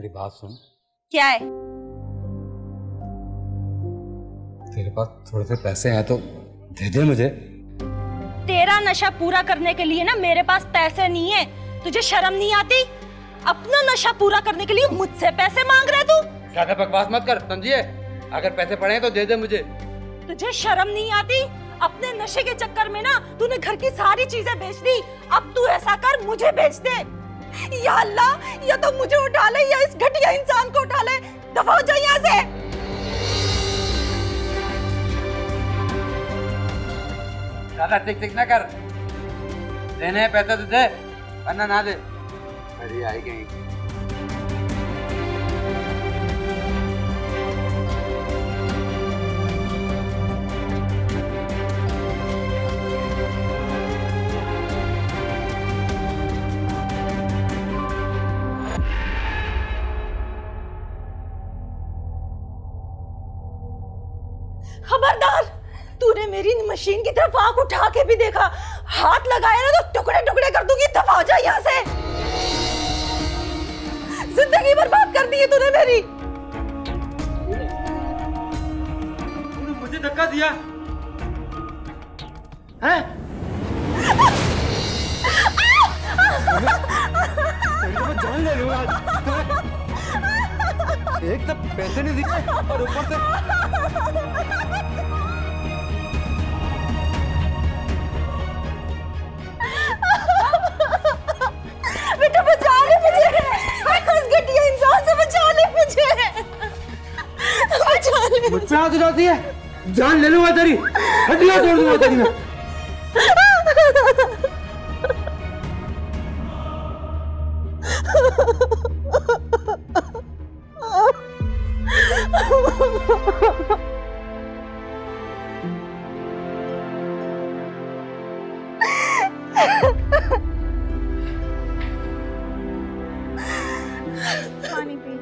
मेरी बात सुन। क्या है? तेरे पास थोड़े से पैसे हैं तो दे दे मुझे। तेरा नशा पूरा करने के लिए ना मेरे पास पैसे नहीं है। तुझे शर्म नहीं आती? अपना नशा पूरा करने के लिए मुझसे पैसे मांग रहे तू? ज्यादा बकवास मत कर, समझिए? अगर पैसे पड़े तो दे दे मुझे। तुझे शर्म नहीं आती? अपने नशे के चक्कर में ना तूने घर की सारी चीजें बेच दी। अब तू ऐसा कर, मुझे बेच दे। या अल्लाह, या तो मुझे उठा ले या इस घटिया इंसान को उठा ले। दफा हो जा यहाँ से। ज्यादा टिक टिक ना कर। देने हैं पैसे तो दे, वरना ना दे। अरे आई गई। खबरदार, तूने मेरी मशीन की तरफ आंख उठा के भी देखा, हाथ लगाया ना तो टुकड़े टुकड़े कर दूंगी। दफा हो जा यहाँ से। जिंदगी बर्बाद कर दी है तूने मेरी। तूने मुझे धक्का दिया है? जान ले लूंगा। एक तो पैसे नहीं दिए और ऊपर से बेटा बचा ले मुझे, उस घटिया इंसान से बचा ले मुझे, बचा ले। मुझसे हाथ उठाती है, जान ले लूंगा तेरी, हड्डियां तोड़ दूंगा तेरी मैं। पानी पी।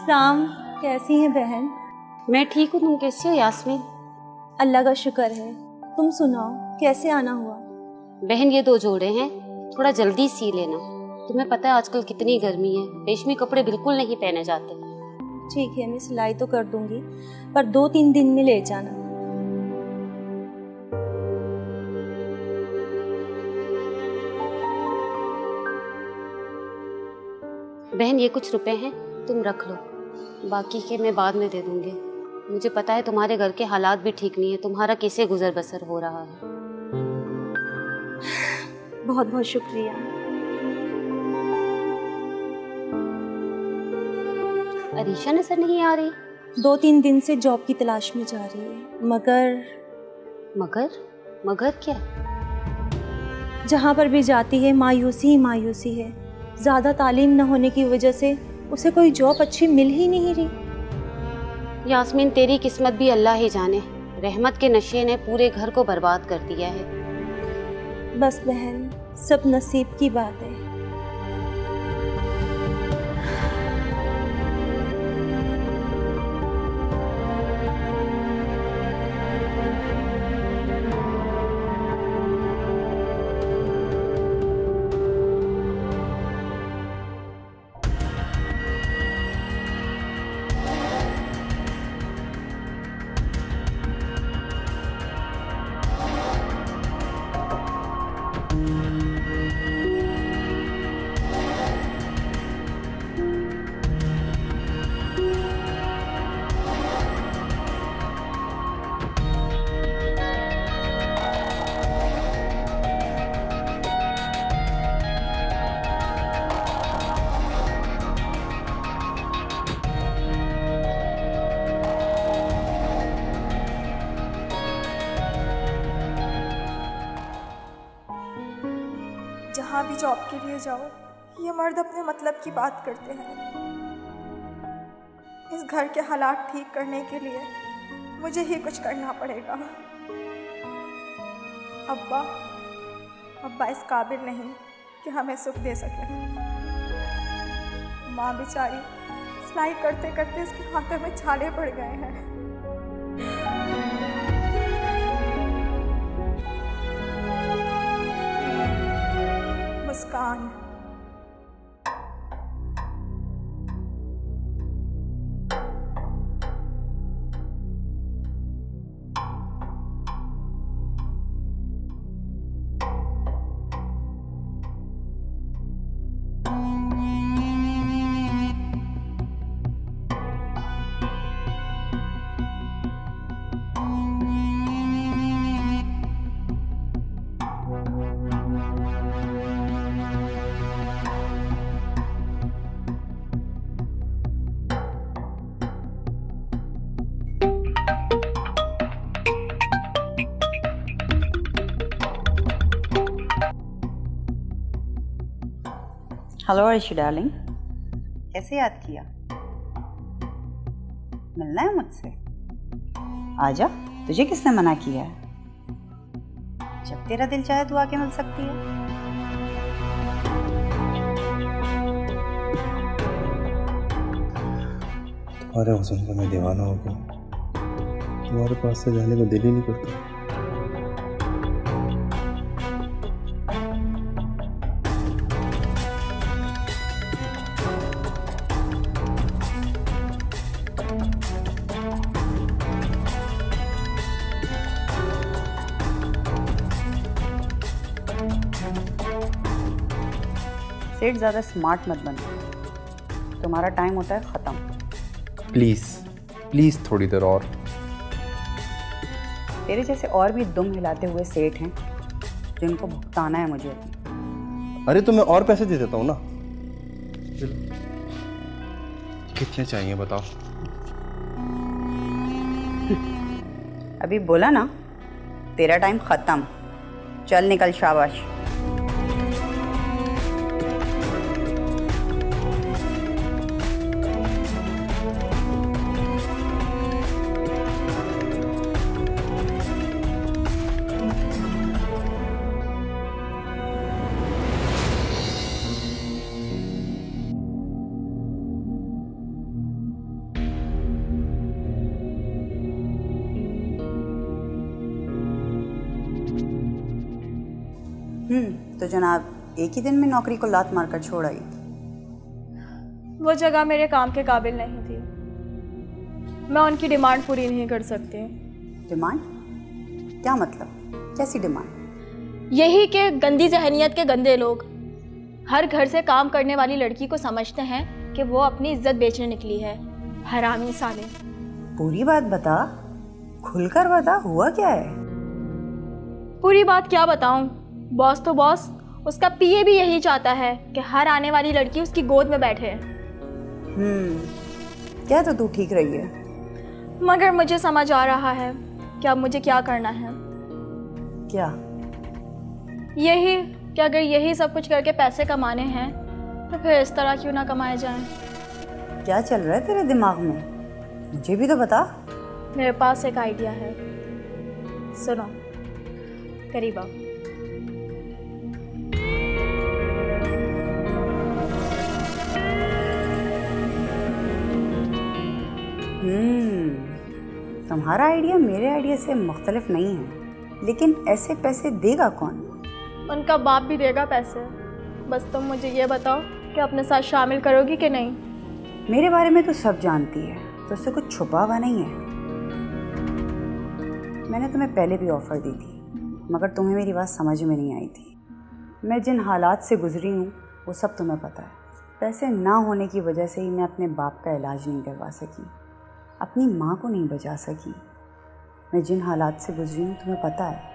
सलाम, कैसी हैं बहन? मैं ठीक हूँ, तुम कैसी हो यास्मीन? अल्लाह का शुक्र है। तुम सुनाओ, कैसे आना हुआ? बहन ये 2 जोड़े हैं, थोड़ा जल्दी सी लेना। तुम्हें पता है आजकल कितनी गर्मी है, रेशमी कपड़े बिल्कुल नहीं पहने जाते। ठीक है, मैं सिलाई तो कर दूंगी, पर 2-3 दिन में ले जाना। बहन ये कुछ रुपए हैं, तुम रख लो, बाकी के मैं बाद में दे दूंगी। मुझे पता है तुम्हारे घर के हालात भी ठीक नहीं है, तुम्हारा कैसे गुजर बसर हो रहा है। बहुत बहुत शुक्रिया। अरीशा नजर नहीं आ रही? 2-3 दिन से जॉब की तलाश में जा रही है, मगर मगर क्या? जहाँ पर भी जाती है मायूसी ही मायूसी है। ज़्यादा तालीम न होने की वजह से उसे कोई जॉब अच्छी मिल ही नहीं रही। यास्मीन, तेरी किस्मत भी अल्लाह ही जाने। रहमत के नशे ने पूरे घर को बर्बाद कर दिया है। बस बहन, सब नसीब की बात है। जहाँ भी जॉब के लिए जाओ, ये मर्द अपने मतलब की बात करते हैं। इस घर के हालात ठीक करने के लिए मुझे ही कुछ करना पड़ेगा। अब्बा इस काबिल नहीं कि हमें सुख दे सके। माँ बेचारी सिलाई करते करते इसके हाथों में छाले पड़ गए हैं। मुस्कान, हेलो अर्शी डार्लिंग, कैसे याद किया? मिलना है मुझसे? आजा, तुझे किसने मना किया है? जब तेरा दिल चाहे तू आके मिल सकती है। तुम्हारे हुस्न का मैं दीवाना हो गया। तुम्हारे पास से जाने को दिल ही नहीं करता। सेठ, ज़्यादा स्मार्ट मत बनो, तुम्हारा टाइम होता है ख़त्म। प्लीज़ थोड़ी देर और। तेरे जैसे और भी दुम हिलाते हुए सेठ हैं जिनको भुगताना है मुझे। अरे तो मैं और पैसे दे देता हूँ ना। कितने चाहिए बताओ? अभी बोला ना, तेरा टाइम ख़त्म। चल निकल, शाबाश। तो जनाब एक ही दिन में नौकरी को लात मारकर छोड़ आई। वो जगह मेरे काम के काबिल नहीं थी। मैं उनकी डिमांड पूरी नहीं कर सकती। डिमांड? क्या मतलब? कैसी डिमांड? यही कि गंदी जहनियत के गंदे लोग हर घर से काम करने वाली लड़की को समझते हैं कि वो अपनी इज्जत बेचने निकली है। हरामी साले। पूरी बात बता, खुलकर बता, हुआ क्या है? पूरी बात क्या बताऊं? बॉस तो बॉस, उसका पीए भी यही चाहता है कि हर आने वाली लड़की उसकी गोद में बैठे। क्या तो तू ठीक रही है? मगर मुझे समझ आ रहा है कि अब मुझे क्या करना है। क्या? यही कि अगर यही सब कुछ करके पैसे कमाने हैं तो फिर इस तरह क्यों ना कमाए जाएं। क्या चल रहा है तेरे दिमाग में? मुझे भी तो बता। मेरे पास एक आइडिया है, सुनो। करीब आओ। तुम्हारा आइडिया मेरे आइडिया से मुख्तलिफ नहीं है, लेकिन ऐसे पैसे देगा कौन? उनका बाप भी देगा पैसे। बस तुम मुझे ये बताओ कि अपने साथ शामिल करोगी कि नहीं। मेरे बारे में तो सब जानती है, तो उससे कुछ छुपा हुआ नहीं है। मैंने तुम्हें पहले भी ऑफ़र दी थी, मगर तुम्हें मेरी बात समझ में नहीं आई थी। मैं जिन हालात से गुजरी हूँ वो सब तुम्हें पता है। पैसे ना होने की वजह से ही मैं अपने बाप का इलाज नहीं करवा सकी, अपनी माँ को नहीं बचा सकी। मैं जिन हालात से गुजरी हूँ तुम्हें पता है।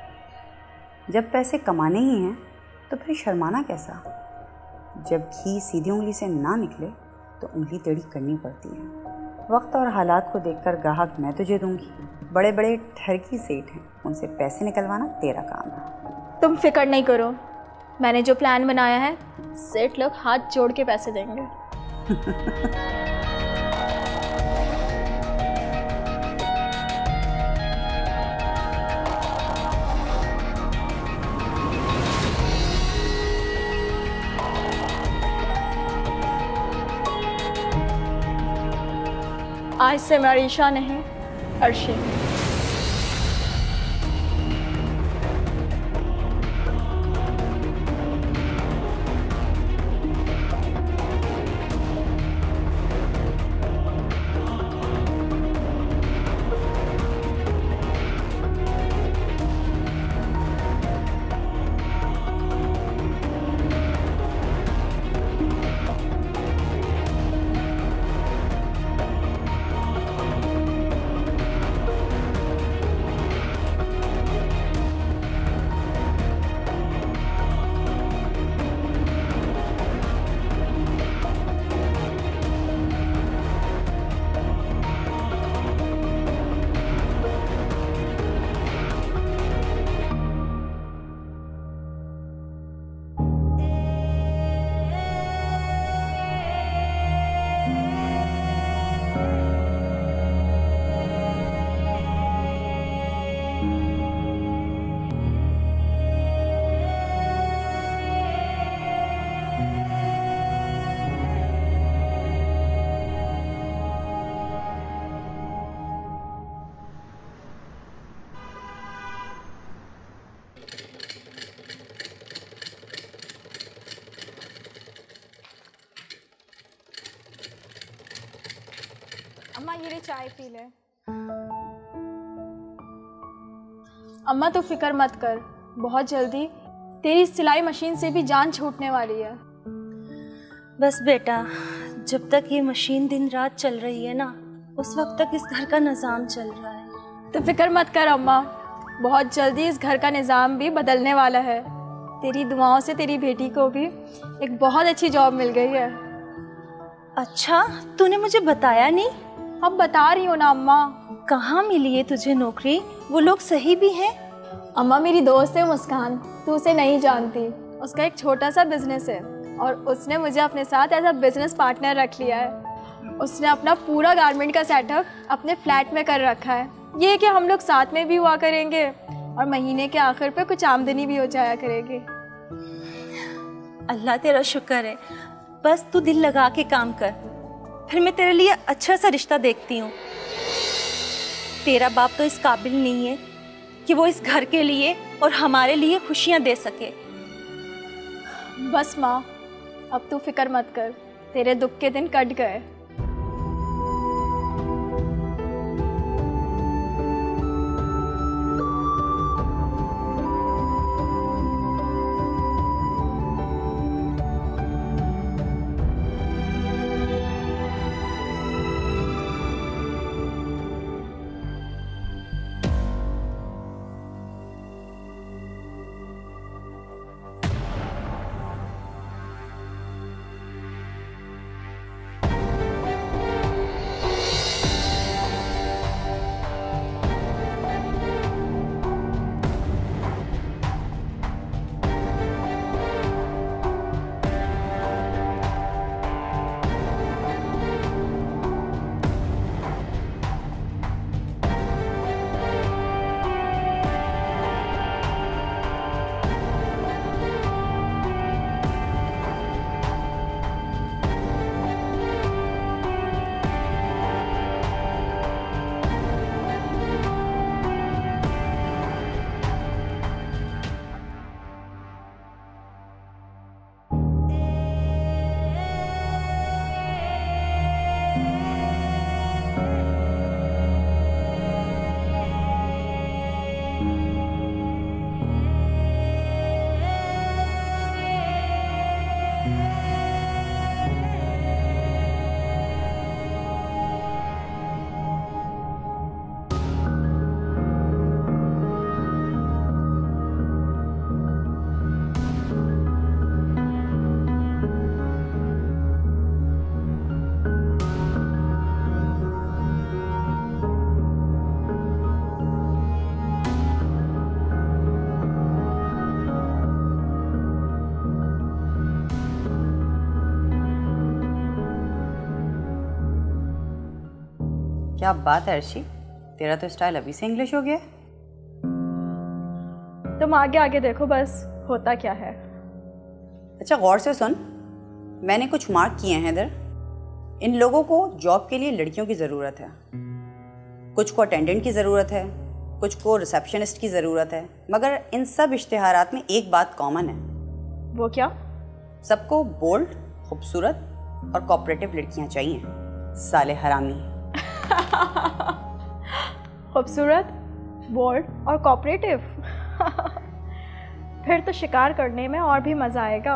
जब पैसे कमाने ही हैं तो फिर शर्माना कैसा? जब घी सीधी उंगली से ना निकले तो उंगली टेढ़ी करनी पड़ती है। वक्त और हालात को देखकर ग्राहक मैं तुझे दूंगी। बड़े बड़े ठरकी सेठ हैं, उनसे पैसे निकलवाना तेरा काम है। तुम फिक्र नहीं करो, मैंने जो प्लान बनाया है सेठ लोग हाथ जोड़ के पैसे देंगे। आज से मैं अरीशा नहीं, अर्शी। अम्मा ये ले चाय पी ले। अम्मा तो फिक्र मत कर, बहुत जल्दी तेरी सिलाई मशीन से भी जान छूटने वाली है। बस बेटा, जब तक ये मशीन दिन रात चल रही है ना, उस वक्त तक इस घर का निज़ाम चल रहा है। तो फिक्र मत कर अम्मा, बहुत जल्दी इस घर का निज़ाम भी बदलने वाला है। तेरी दुआओं से तेरी बेटी को भी एक बहुत अच्छी जॉब मिल गई है। अच्छा, तूने मुझे बताया नहीं? अब बता रही हूँ ना अम्मा। कहाँ मिली है तुझे नौकरी? वो लोग सही भी हैं? अम्मा मेरी दोस्त है मुस्कान, तू उसे नहीं जानती। उसका एक छोटा सा बिजनेस है और उसने मुझे अपने साथ एज अ बिजनेस पार्टनर रख लिया है। उसने अपना पूरा गारमेंट का सेटअप अपने फ्लैट में कर रखा है। ये कि हम लोग साथ में भी हुआ करेंगे और महीने के आखिर पे कुछ आमदनी भी हो जाया करेगी। अल्लाह तेरा शुक्र है। बस तू दिल लगा के काम कर, फिर मैं तेरे लिए अच्छा सा रिश्ता देखती हूँ। तेरा बाप तो इस काबिल नहीं है कि वो इस घर के लिए और हमारे लिए खुशियाँ दे सके। बस माँ, अब तू फिक्र मत कर, तेरे दुख के दिन कट गए। क्या बात है अर्शी, तेरा तो स्टाइल अभी से इंग्लिश हो गया। तुम आगे आगे देखो बस होता क्या है। अच्छा गौर से सुन, मैंने कुछ मार्क किए हैं इधर। इन लोगों को जॉब के लिए लड़कियों की ज़रूरत है, कुछ को अटेंडेंट की ज़रूरत है, कुछ को रिसेप्शनिस्ट की ज़रूरत है, मगर इन सब इश्तिहारात में एक बात कॉमन है। वो क्या? सबको बोल्ड, खूबसूरत और कोऑपरेटिव लड़कियां चाहिए। साले हरामी। खूबसूरत, बोल्ड और कोऑपरेटिव। फिर तो शिकार करने में और भी मज़ा आएगा।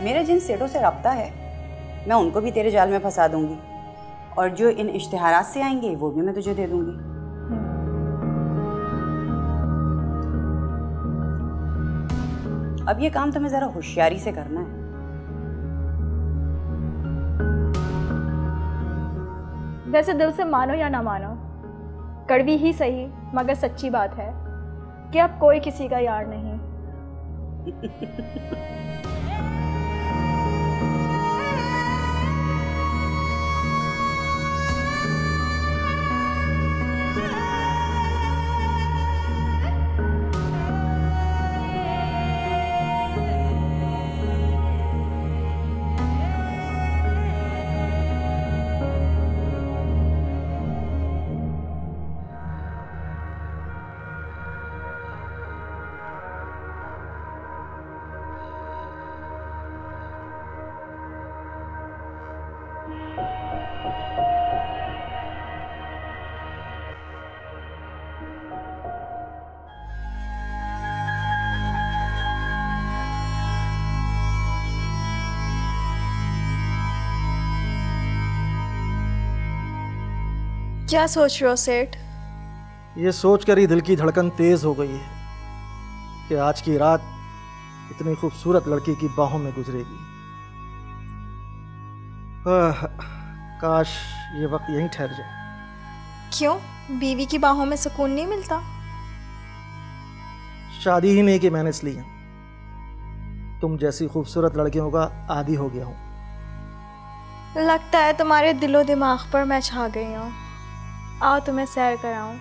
मेरा जिन सेठों से रब्ता है मैं उनको भी तेरे जाल में फंसा दूंगी, और जो इन इश्तिहारात से आएंगे वो भी मैं तुझे दे दूंगी। अब ये काम तुम्हें ज़रा होशियारी से करना है। वैसे दिल से मानो या ना मानो, कड़वी ही सही मगर सच्ची बात है कि अब कोई किसी का यार नहीं। क्या सोच रहे हो सेठ? ये सोचकर ही दिल की धड़कन तेज हो गई है कि आज की रात इतनी खूबसूरत लड़की की बाहों में गुजरेगी। काश ये वक्त यहीं ठहर जाए। क्यों? बीवी की बाहों में सुकून नहीं मिलता? शादी ही नहीं की मैंने इसलिए तुम जैसी खूबसूरत लड़कियों का आदी हो गया हूँ। लगता है तुम्हारे दिलो दिमाग पर मैं छा गई हूँ। आओ तुम्हें सैर कराऊं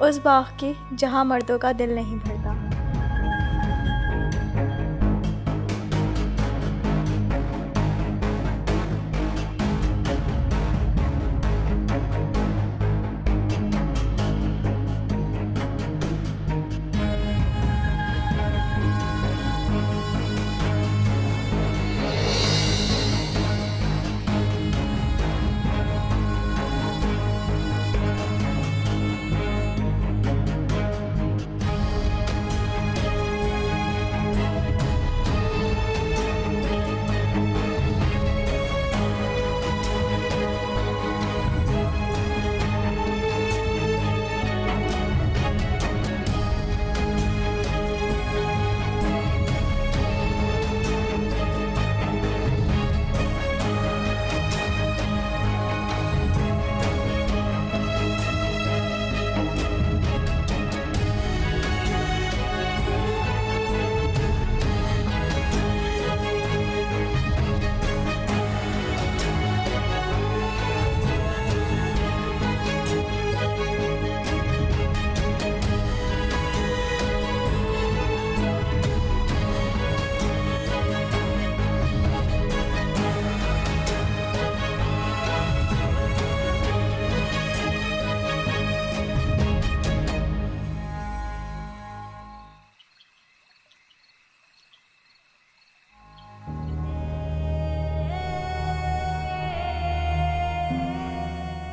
उस बाग की जहाँ मर्दों का दिल नहीं भरता।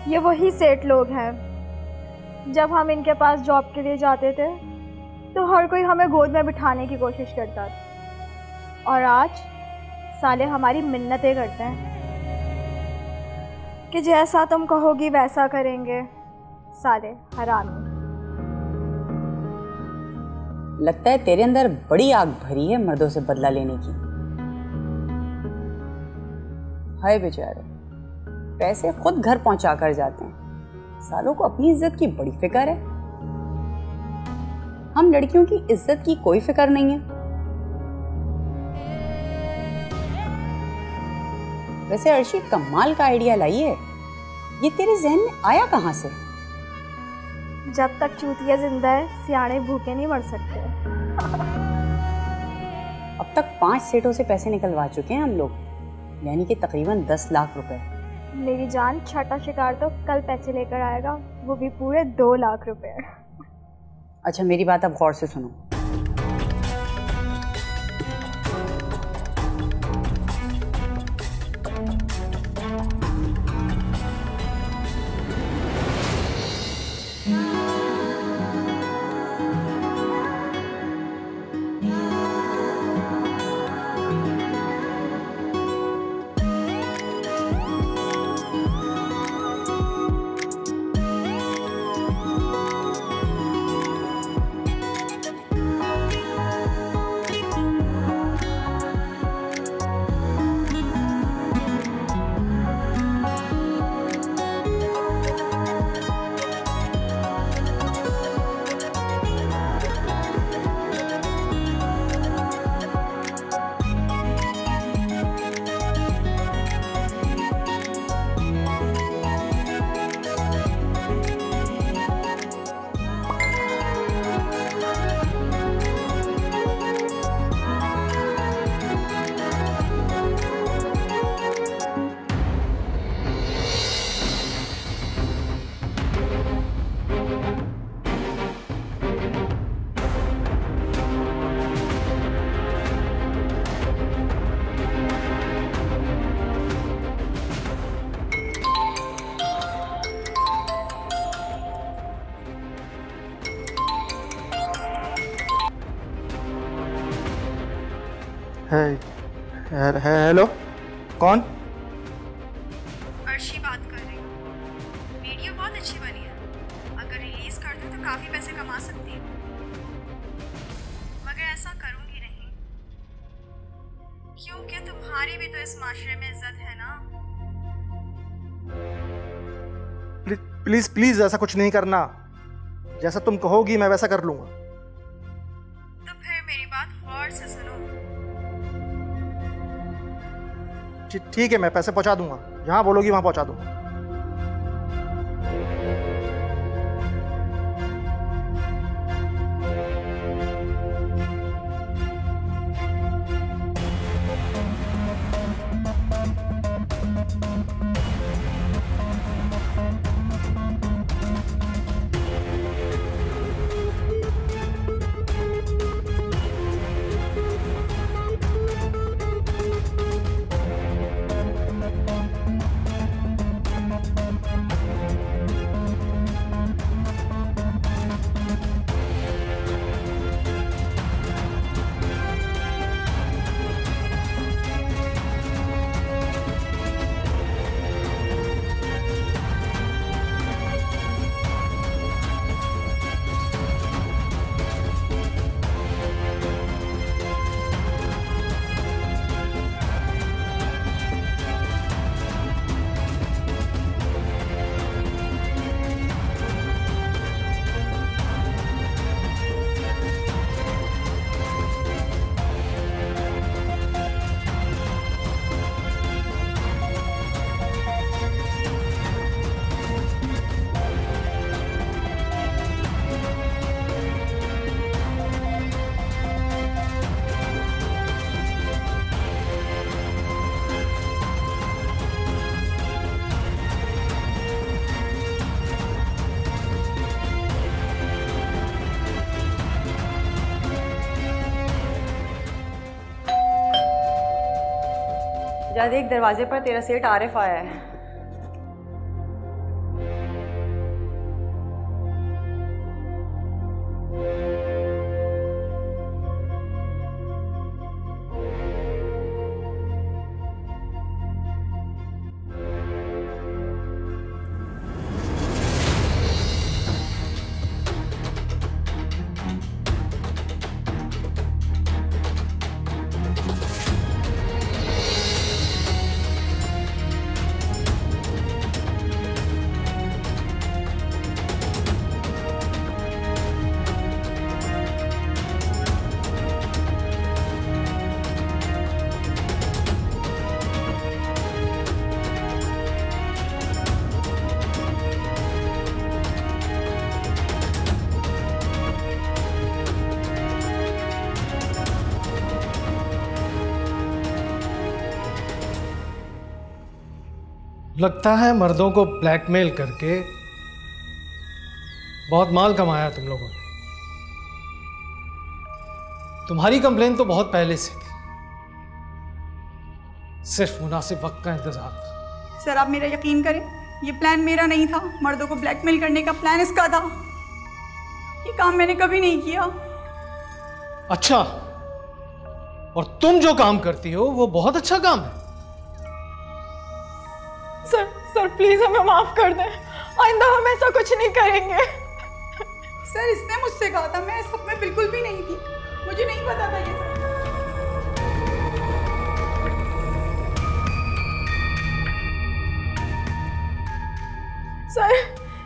ये वही सेठ लोग हैं। जब हम इनके पास जॉब के लिए जाते थे तो हर कोई हमें गोद में बिठाने की कोशिश करता था, और आज साले हमारी मिन्नतें करते हैं कि जैसा तुम कहोगी वैसा करेंगे। साले हरामी। लगता है तेरे अंदर बड़ी आग भरी है मर्दों से बदला लेने की। हाय बेचारे, पैसे खुद घर पहुंचा कर जाते हैं। सालों को अपनी इज्जत की बड़ी फिक्र है। हम लड़कियों की इज्जत की कोई फिक्र नहीं है। वैसे अर्शी, कमाल का आइडिया लाई है। ये तेरे जहन में आया कहाँ से? जब तक चूतिया जिंदा है, सियाने भूखे नहीं मर सकते। अब तक 5 सेठों से पैसे निकलवा चुके हैं हम लोग, यानी कि तकरीबन 10 लाख रुपए। मेरी जान, छठा शिकार तो कल पैसे लेकर आएगा, वो भी पूरे 2 लाख रुपए। अच्छा, मेरी बात अब गौर से सुनो। हेलो, कौन? अर्शी बात कर रही हूँ। वीडियो बहुत अच्छी बनी है, अगर रिलीज कर दूँ तो काफी पैसे कमा सकती हूँ, मगर ऐसा करूँगी नहीं, क्योंकि तुम्हारी भी तो इस माशरे में इज्जत है ना। प्लीज प्लीज ऐसा कुछ नहीं करना। जैसा तुम कहोगी मैं वैसा कर लूंगा। तो फिर मेरी बात गौर से सुनो। ठीक है, मैं पैसे पहुंचा दूंगा, जहां बोलोगी वहां पहुंचा दूंगा। जा देख, दरवाजे पर तेरा सेठ आरिफ आया है। लगता है मर्दों को ब्लैकमेल करके बहुत माल कमाया तुम लोगों ने। तुम्हारी कंप्लेन तो बहुत पहले से थी, सिर्फ मुनासिब वक्त का इंतजार था। सर आप मेरा यकीन करें, ये प्लान मेरा नहीं था। मर्दों को ब्लैकमेल करने का प्लान इसका था। ये काम मैंने कभी नहीं किया। अच्छा, और तुम जो काम करती हो वो बहुत अच्छा काम है। सर प्लीज हमें माफ कर दें, आइंदा हम ऐसा कुछ नहीं करेंगे। सर इसने मुझसे कहा था, मैं इस सब में बिल्कुल भी नहीं थी, मुझे नहीं पता था ये सब।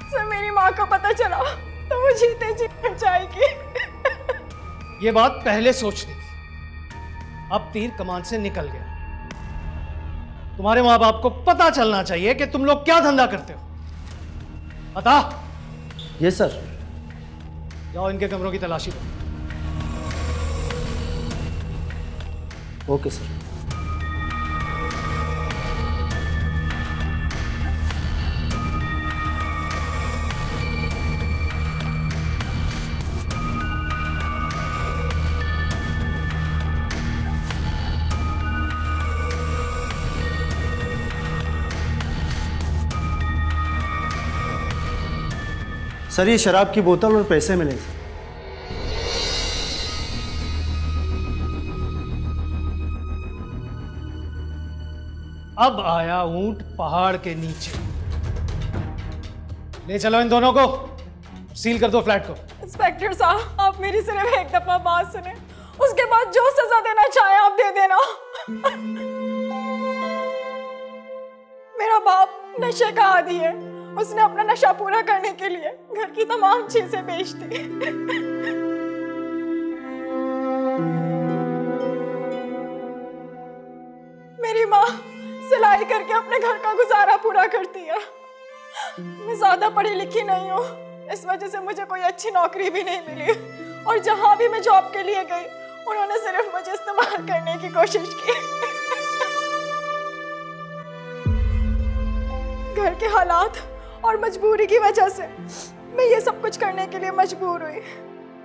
सर मेरी माँ को पता चला तो वो जीते जी मर जाएगी। ये बात पहले सोचनी थी, अब तीर कमान से निकल गया। तुम्हारे माँ बाप को पता चलना चाहिए कि तुम लोग क्या धंधा करते हो। बता। Yes sir. जाओ इनके कमरों की तलाशी लो। Okay sir. सर ये शराब की बोतल और पैसे मिले सर। अब आया ऊंट पहाड़ के नीचे। ले चलो इन दोनों को, सील कर दो फ्लैट को। इंस्पेक्टर साहब आप मेरी सिर्फ एक दफा बात सुने, उसके बाद जो सजा देना चाहे आप दे देना। मेरा बाप नशे का आदी है, उसने अपना नशा पूरा करने के लिए घर की तमाम चीजें बेच दी। मेरी माँ सिलाई करके अपने घर का गुजारा पूरा करती है। मैं ज्यादा पढ़ी लिखी नहीं हूँ, इस वजह से मुझे कोई अच्छी नौकरी भी नहीं मिली, और जहां भी मैं जॉब के लिए गई उन्होंने सिर्फ मुझे इस्तेमाल करने की कोशिश की। घर के हालात और मजबूरी की वजह से मैं ये सब कुछ करने के लिए मजबूर हुई।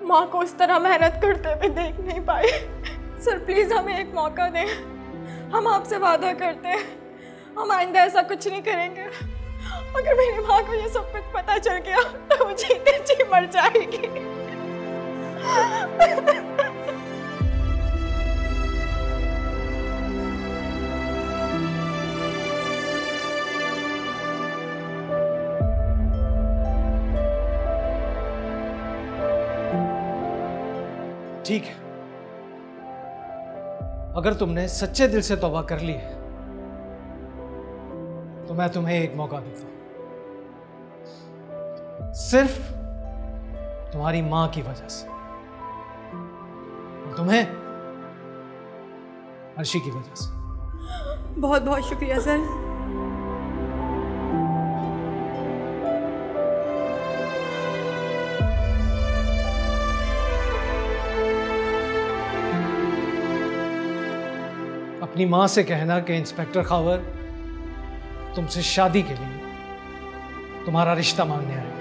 माँ को इस तरह मेहनत करते हुए देख नहीं पाई। सर प्लीज हमें एक मौका दें, हम आपसे वादा करते हैं हम आइंदा ऐसा कुछ नहीं करेंगे। अगर मेरी माँ को ये सब कुछ पता चल गया तो वो जीते जी मर जाएगी। ठीक है, अगर तुमने सच्चे दिल से तौबा कर ली है तो मैं तुम्हें एक मौका देता हूं, सिर्फ तुम्हारी मां की वजह से, तुम्हें अर्शी की वजह से। बहुत बहुत शुक्रिया सर। अपनी मां से कहना कि इंस्पेक्टर खावर तुमसे शादी के लिए तुम्हारा रिश्ता मांगने आएगा।